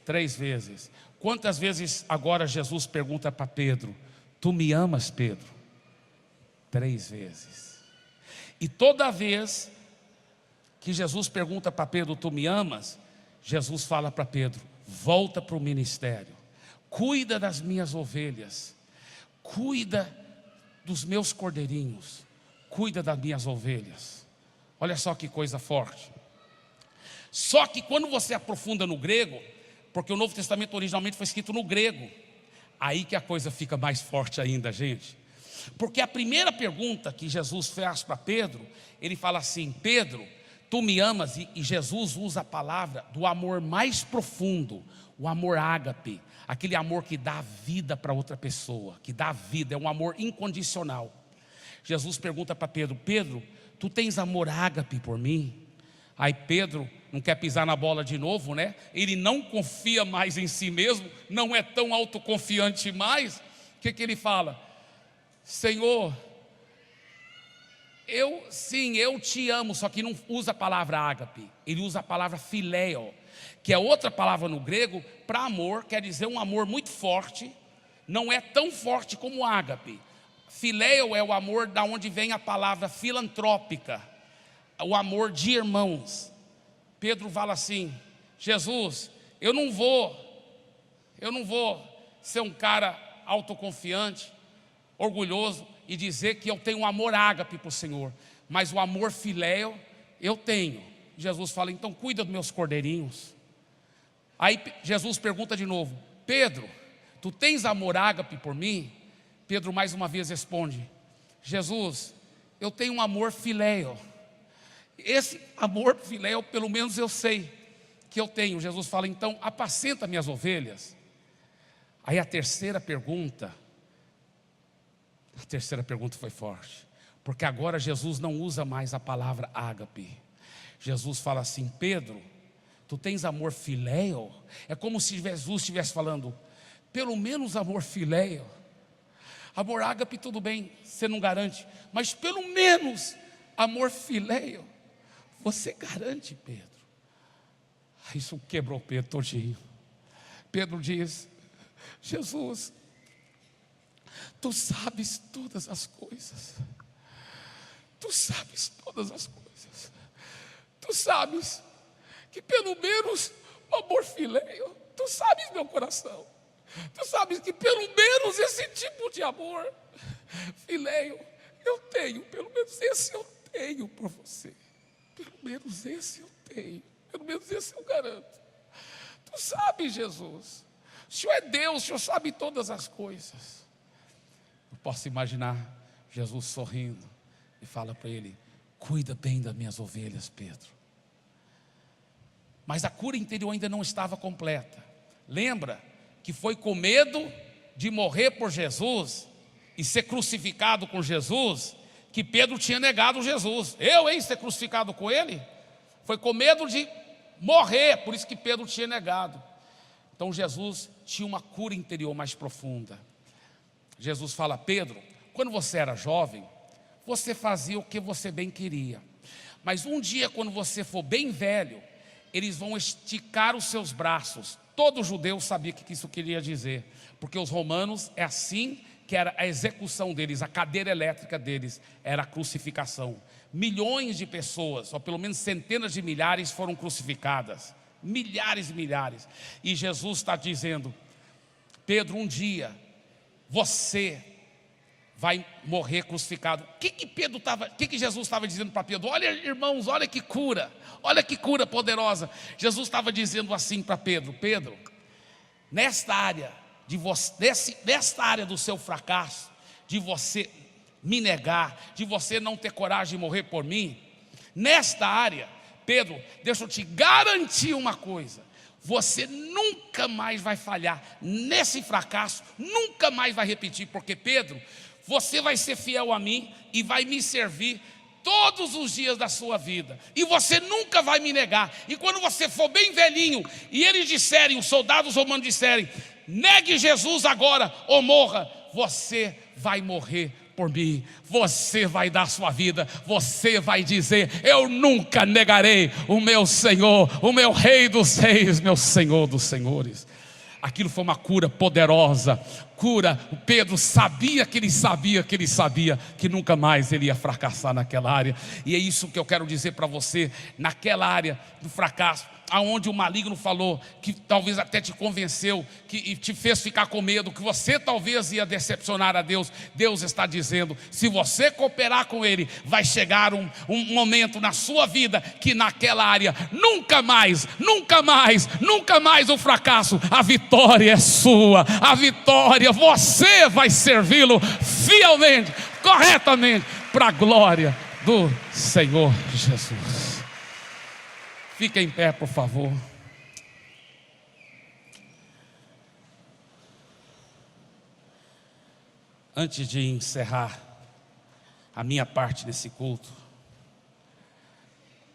Speaker 1: 3 vezes. Quantas vezes agora Jesus pergunta para Pedro: tu me amas, Pedro? 3 vezes. E toda vez que Jesus pergunta para Pedro: tu me amas? Jesus fala para Pedro: volta para o ministério, cuida das minhas ovelhas, cuida dos meus cordeirinhos, cuida das minhas ovelhas. Olha só que coisa forte. Só que quando você aprofunda no grego, porque o Novo Testamento originalmente foi escrito no grego, aí que a coisa fica mais forte ainda, gente. Porque a primeira pergunta que Jesus fez para Pedro, ele fala assim: Pedro, tu me amas? E Jesus usa a palavra do amor mais profundo, o amor ágape, aquele amor que dá vida para outra pessoa, que dá vida, é um amor incondicional. Jesus pergunta para Pedro: Pedro, tu tens amor ágape por mim? Aí Pedro não quer pisar na bola de novo, né? Ele não confia mais em si mesmo, não é tão autoconfiante mais. O que ele fala? Senhor, eu te amo, só que não usa a palavra ágape, ele usa a palavra filéo, que é outra palavra no grego para amor, quer dizer um amor muito forte, não é tão forte como ágape. Filéo é o amor da onde vem a palavra filantrópica, o amor de irmãos. Pedro fala assim: Jesus, eu não vou ser um cara autoconfiante, orgulhoso e dizer que eu tenho um amor ágape para o Senhor, mas o amor filéu eu tenho. Jesus fala: então cuida dos meus cordeirinhos. Aí Jesus pergunta de novo: Pedro, tu tens amor ágape por mim? Pedro mais uma vez responde: Jesus, eu tenho um amor filéu. Esse amor filéu, pelo menos eu sei que eu tenho. Jesus fala: então apacenta minhas ovelhas. Aí a terceira pergunta foi forte, porque agora Jesus não usa mais a palavra ágape. Jesus fala assim: Pedro, tu tens amor filéu? É como se Jesus estivesse falando: pelo menos amor filéu. Amor ágape tudo bem, você não garante, mas pelo menos amor filéu você garante, Pedro. Isso quebrou Pedro todinho. Pedro diz: Jesus, tu sabes todas as coisas. Tu sabes todas as coisas. Tu sabes que pelo menos o amor filéu, tu sabes meu coração. Tu sabes que pelo menos esse tipo de amor filéu eu tenho. Pelo menos esse eu tenho por você. Pelo menos esse eu tenho. Pelo menos esse eu garanto. Tu sabes, Jesus. O Senhor é Deus, o Senhor sabe todas as coisas. Eu posso imaginar Jesus sorrindo e fala para ele: cuida bem das minhas ovelhas, Pedro. Mas a cura interior ainda não estava completa. Lembra que foi com medo de morrer por Jesus e ser crucificado com Jesus que Pedro tinha negado Jesus. Ser crucificado com ele? Foi com medo de morrer, por isso que Pedro tinha negado. Então Jesus tinha uma cura interior mais profunda. Jesus fala: Pedro, quando você era jovem, você fazia o que você bem queria, mas um dia quando você for bem velho, eles vão esticar os seus braços. Todo judeu sabia o que isso queria dizer, porque os romanos é assim que era a execução deles, a cadeira elétrica deles era a crucificação. Milhões de pessoas, ou pelo menos centenas de milhares foram crucificadas. Milhares e milhares. E Jesus está dizendo: Pedro, um dia você vai morrer crucificado. O que Jesus estava dizendo para Pedro? Olha, irmãos, olha que cura poderosa. Jesus estava dizendo assim para Pedro: Pedro, nesta área nesta área do seu fracasso, de você me negar, de você não ter coragem de morrer por mim, nesta área, Pedro, deixa eu te garantir uma coisa: você nunca mais vai falhar nesse fracasso, nunca mais vai repetir, porque Pedro, você vai ser fiel a mim e vai me servir todos os dias da sua vida, e você nunca vai me negar. E quando você for bem velhinho e eles disserem, os soldados romanos disserem: negue Jesus agora ou morra, você vai morrer por mim, você vai dar sua vida, você vai dizer: eu nunca negarei o meu Senhor, o meu Rei dos Reis, meu Senhor dos Senhores. aquilo foi uma cura poderosa. Cura, o Pedro sabia que ele sabia que nunca mais ele ia fracassar naquela área. E é isso que eu quero dizer para você, naquela área do fracasso, aonde o maligno falou, que talvez até te convenceu, que te fez ficar com medo, que você talvez ia decepcionar a Deus. Deus está dizendo, se você cooperar com Ele, vai chegar um momento na sua vida, que naquela área, nunca mais o fracasso, a vitória é sua, a vitória, você vai servi-lo fielmente, corretamente, para a glória do Senhor Jesus. Fica em pé, por favor. Antes de encerrar a minha parte desse culto,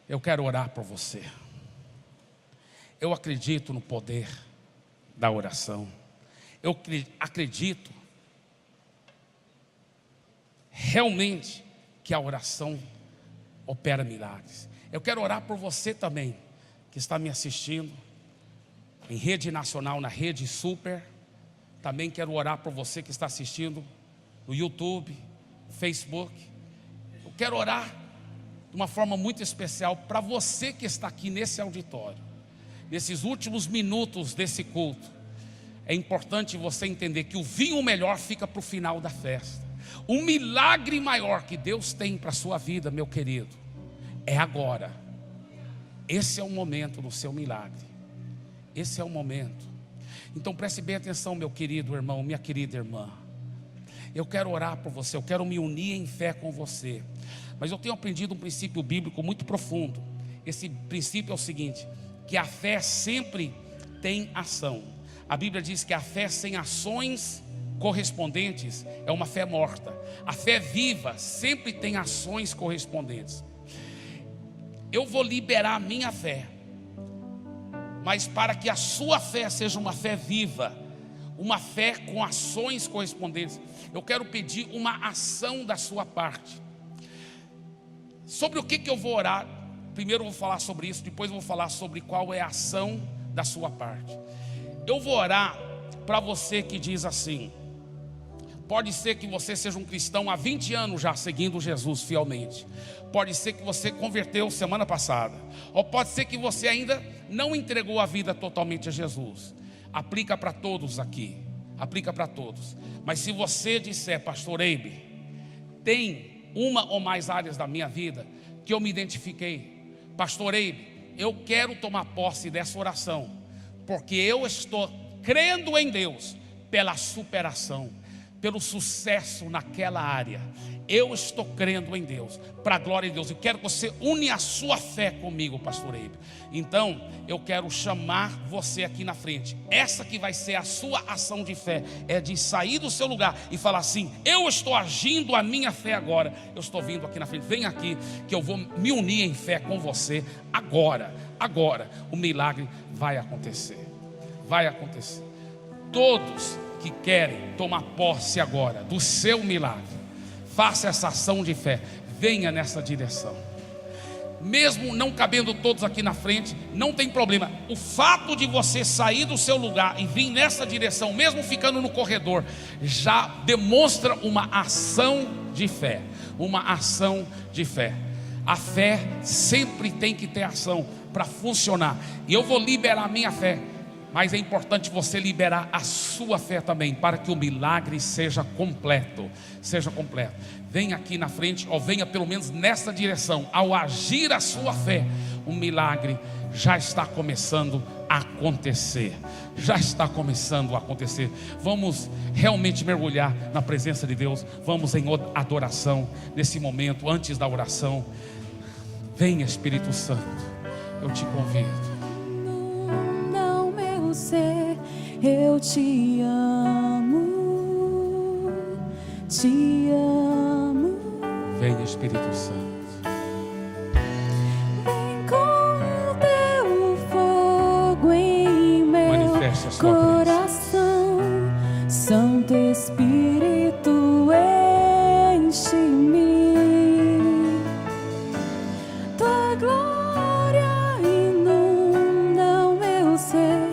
Speaker 1: eu quero orar por você. Eu acredito no poder da oração. Eu acredito realmente que a oração opera milagres. Eu quero orar por você também, que está me assistindo em rede nacional, na rede super. Também quero orar por você que está assistindo no YouTube, no Facebook. Eu quero orar de uma forma muito especial para você que está aqui nesse auditório. Nesses últimos minutos desse culto, é importante você entender que o vinho melhor fica para o final da festa. Um milagre maior que Deus tem para a sua vida, meu querido, é agora. Esse é o momento do seu milagre. Esse é o momento. Então preste bem atenção, meu querido irmão, minha querida irmã. Eu quero orar por você, eu quero me unir em fé com você. Mas eu tenho aprendido um princípio bíblico muito profundo. Esse princípio é o seguinte, que a fé sempre tem ação. A Bíblia diz que a fé sem ações correspondentes é uma fé morta. A fé viva sempre tem ações correspondentes. Eu vou liberar a minha fé, mas para que a sua fé seja uma fé viva, uma fé com ações correspondentes, eu quero pedir uma ação da sua parte. Sobre o que eu vou orar? Primeiro eu vou falar sobre isso, depois eu vou falar sobre qual é a ação da sua parte. Eu vou orar para você que diz assim, pode ser que você seja um cristão há 20 anos já seguindo Jesus fielmente. Pode ser que você converteu semana passada. Ou pode ser que você ainda não entregou a vida totalmente a Jesus. Aplica para todos aqui. Aplica para todos. Mas se você disser, pastor Eibe, tem uma ou mais áreas da minha vida que eu me identifiquei. Pastor Eibe, eu quero tomar posse dessa oração, porque eu estou crendo em Deus pela superação, pelo sucesso naquela área. Eu estou crendo em Deus, para a glória de Deus. Eu quero que você une a sua fé comigo, pastor Eibe. Então, eu quero chamar você aqui na frente. Essa que vai ser a sua ação de fé, é de sair do seu lugar e falar assim, eu estou agindo a minha fé agora. Eu estou vindo aqui na frente, vem aqui, que eu vou me unir em fé com você agora. Agora, o milagre vai acontecer. Vai acontecer. Todos que querem tomar posse agora do seu milagre, faça essa ação de fé, venha nessa direção. Mesmo não cabendo todos aqui na frente, não tem problema. O fato de você sair do seu lugar e vir nessa direção, mesmo ficando no corredor, já demonstra uma ação de fé. Uma ação de fé. A fé sempre tem que ter ação para funcionar. E eu vou liberar a minha fé, mas é importante você liberar a sua fé também, para que o milagre seja completo. Seja completo. Venha aqui na frente, ou venha pelo menos nessa direção. Ao agir a sua fé, o milagre já está começando a acontecer. Já está começando a acontecer. Vamos realmente mergulhar na presença de Deus. Vamos em adoração nesse momento, antes da oração. Venha, Espírito Santo, eu te convido.
Speaker 2: Ser, eu te amo, te amo.
Speaker 1: Venha, Espírito Santo.
Speaker 2: Vem com teu fogo em meu coração. Santo Espírito, enche-me. Tua glória inunda o meu ser.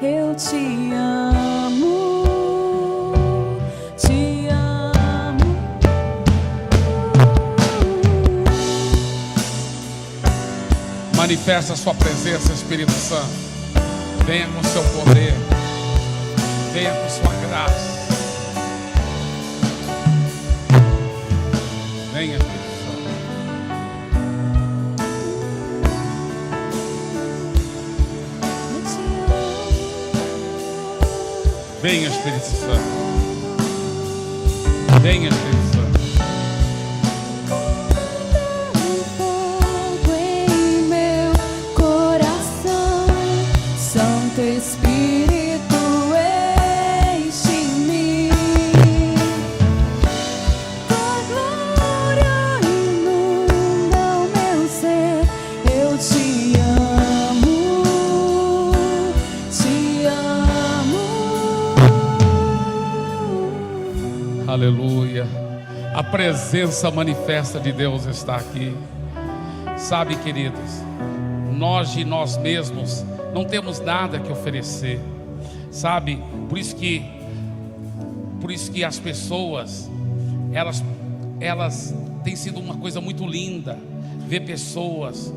Speaker 2: Eu te amo.
Speaker 1: Manifesta a sua presença, Espírito Santo. Venha com seu poder. Venha com sua graça. Venha, Espírito Santo. Venha, Espírito Santo. Venha, Espírito Santo.
Speaker 2: Espírito, enche-me. Tua glória inunda o meu ser. Eu te amo, te amo.
Speaker 1: Aleluia. A presença manifesta de Deus está aqui. Sabe, queridos, nós de nós mesmos não temos nada que oferecer, sabe? Por isso que as pessoas, elas têm sido uma coisa muito linda, ver pessoas,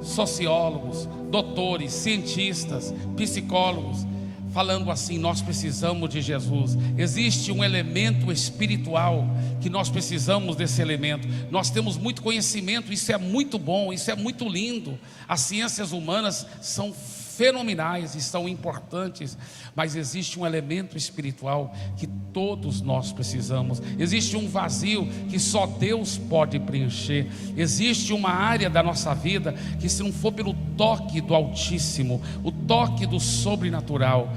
Speaker 1: sociólogos, doutores, cientistas, psicólogos, falando assim: nós precisamos de Jesus. Existe um elemento espiritual que nós precisamos desse elemento. Nós temos muito conhecimento, isso é muito bom, isso é muito lindo. As ciências humanas são fenomenais e são importantes, mas existe um elemento espiritual que todos nós precisamos. Existe um vazio que só Deus pode preencher. Existe uma área da nossa vida que, se não for pelo toque do Altíssimo, o toque do sobrenatural,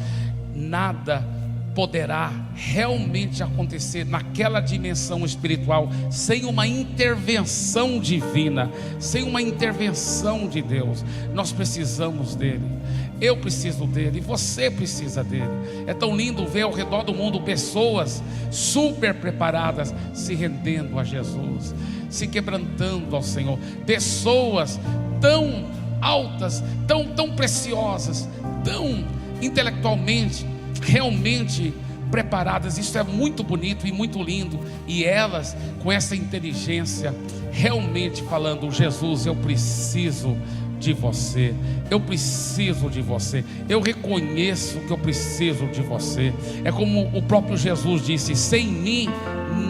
Speaker 1: nada poderá realmente acontecer naquela dimensão espiritual sem uma intervenção divina, sem uma intervenção de Deus. Nós precisamos dele. Eu preciso dele, você precisa dele. É tão lindo ver ao redor do mundo pessoas super preparadas se rendendo a Jesus, se quebrantando ao Senhor. Pessoas tão altas, tão preciosas, tão intelectualmente realmente preparadas. Isso é muito bonito e muito lindo. E elas com essa inteligência realmente falando: Jesus, eu preciso de você, eu preciso de você, eu reconheço que eu preciso de você. É como o próprio Jesus disse: sem mim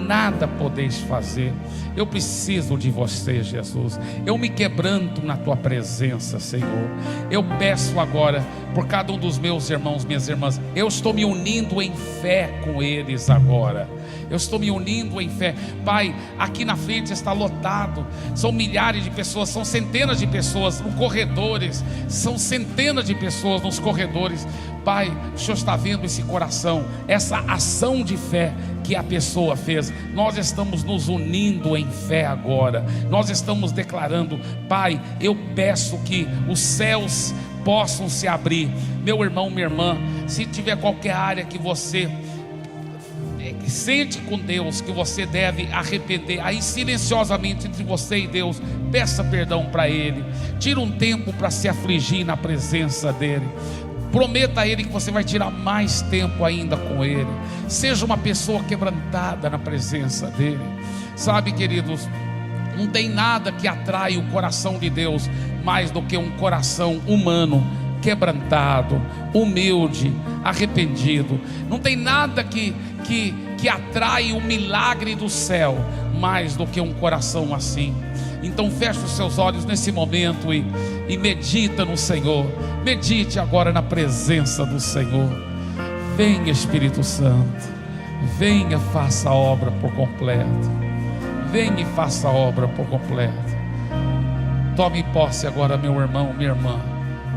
Speaker 1: nada podeis fazer. Eu preciso de você, Jesus. Eu me quebranto na tua presença, Senhor. Eu peço agora por cada um dos meus irmãos, minhas irmãs. Eu estou me unindo em fé com eles agora. Eu estou me unindo em fé. Pai, aqui na frente está lotado. São milhares de pessoas, são centenas de pessoas nos corredores. São centenas de pessoas nos corredores. Pai, o Senhor está vendo esse coração, essa ação de fé que a pessoa fez. Nós estamos nos unindo em fé agora. Nós estamos declarando: Pai, eu peço que os céus possam se abrir. Meu irmão, minha irmã, se tiver qualquer área que você sente com Deus que você deve arrepender, aí silenciosamente entre você e Deus, peça perdão para Ele. Tira um tempo para se afligir na presença dEle. Prometa a Ele que você vai tirar mais tempo ainda com Ele. Seja uma pessoa quebrantada na presença dEle. Sabe, queridos, não tem nada que atrai o coração de Deus mais do que um coração humano, quebrantado, humilde, arrependido. Não tem nada que atrai o milagre do céu mais do que um coração assim. Então feche os seus olhos nesse momento e medita no Senhor. Medite agora na presença do Senhor. Venha, Espírito Santo. Venha, faça a obra por completo. Venha e faça a obra por completo. Tome posse agora, meu irmão, minha irmã.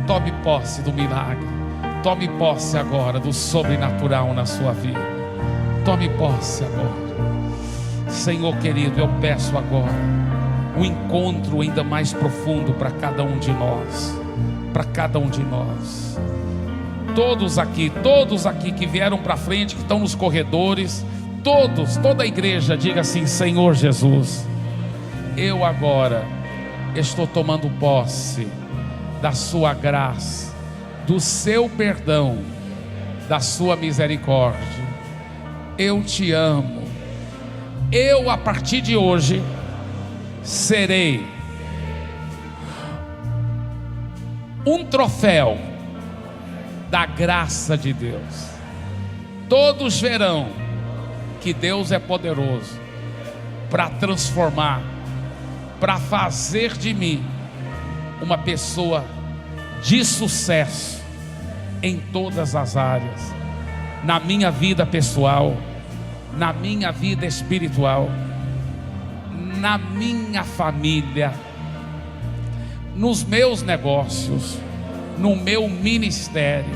Speaker 1: Tome posse do milagre. Tome posse agora do sobrenatural na sua vida. Tome posse agora. Senhor querido, eu peço agora um encontro ainda mais profundo para cada um de nós. Para cada um de nós. Todos aqui que vieram para frente, que estão nos corredores, toda a igreja, diga assim: Senhor Jesus, eu agora estou tomando posse da sua graça, do seu perdão, da sua misericórdia. Eu te amo. Eu, a partir de hoje, serei um troféu da graça de Deus. Todos verão que Deus é poderoso para transformar, para fazer de mim uma pessoa de sucesso em todas as áreas, na minha vida pessoal, na minha vida espiritual, na minha família, nos meus negócios, no meu ministério,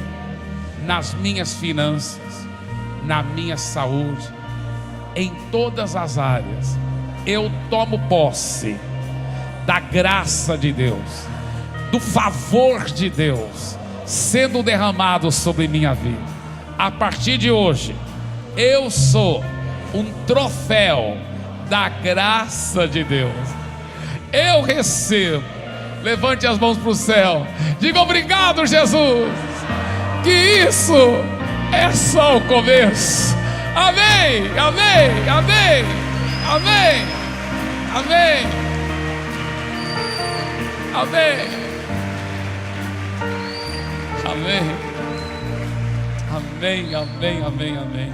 Speaker 1: nas minhas finanças, na minha saúde, em todas as áreas. Eu tomo posse da graça de Deus, do favor de Deus sendo derramado sobre minha vida. A partir de hoje, eu sou um troféu da graça de Deus. Eu recebo. Levante as mãos para o céu. Diga obrigado, Jesus. Que isso é só o começo. Amém, amém, amém, amém, amém, amém, amém, amém, amém, amém, amém.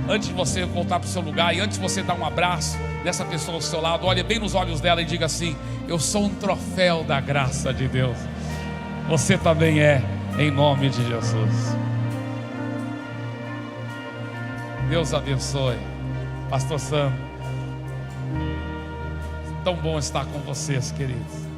Speaker 1: Antes de você voltar para o seu lugar e antes de você dar um abraço nessa pessoa ao seu lado, olhe bem nos olhos dela e diga assim: eu sou um troféu da graça de Deus. Você também é, em nome de Jesus. Deus abençoe. Pastor Sam, tão bom estar com vocês, queridos.